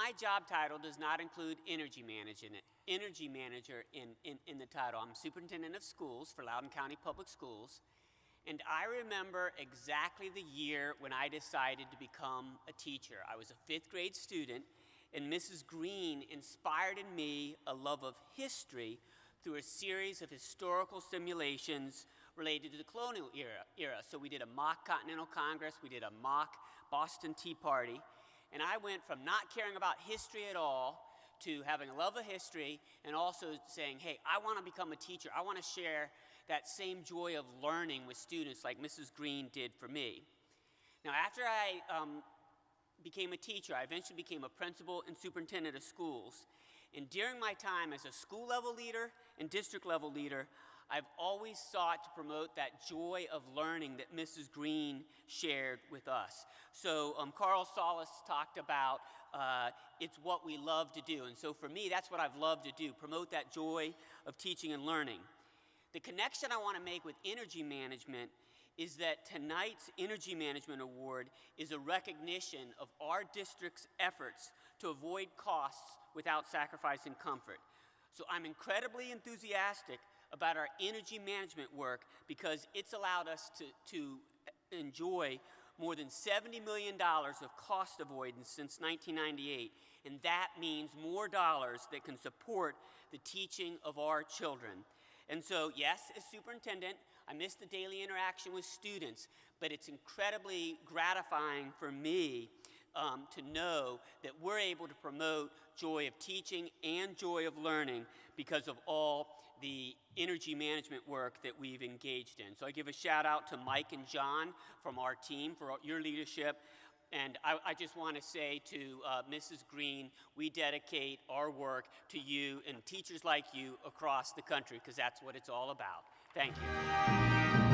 my job title does not include energy manager in the title. I'm superintendent of schools for Loudoun County Public Schools. And I remember exactly the year when I decided to become a teacher. I was a 5th grade student, and Mrs. Green inspired in me a love of history through a series of historical simulations related to the colonial era. So we did a mock Continental Congress, we did a mock Boston Tea Party, and I went from not caring about history at all to having a love of history and also saying, hey, I want to become a teacher. I want to share that same joy of learning with students like Mrs. Green did for me. Now, after I became a teacher, I eventually became a principal and superintendent of schools. And during my time as a school level leader and district level leader, I've always sought to promote that joy of learning that Mrs. Green shared with us. So Carl Solis talked about it's what we love to do. And so for me, that's what I've loved to do, promote that joy of teaching and learning. The connection I want to make with energy management is that tonight's Energy Management Award is a recognition of our district's efforts to avoid costs without sacrificing comfort. So I'm incredibly enthusiastic about our energy management work because it's allowed us to enjoy more than $70 million of cost avoidance since 1998, and that means more dollars that can support the teaching of our children. And so, yes, as superintendent, I miss the daily interaction with students, but it's incredibly gratifying for me to know that we're able to promote joy of teaching and joy of learning because of all the energy management work that we've engaged in. So I give a shout out to Mike and John from our team for your leadership. And I just want to say to Mrs. Green, we dedicate our work to you and teachers like you across the country because that's what it's all about. Thank you.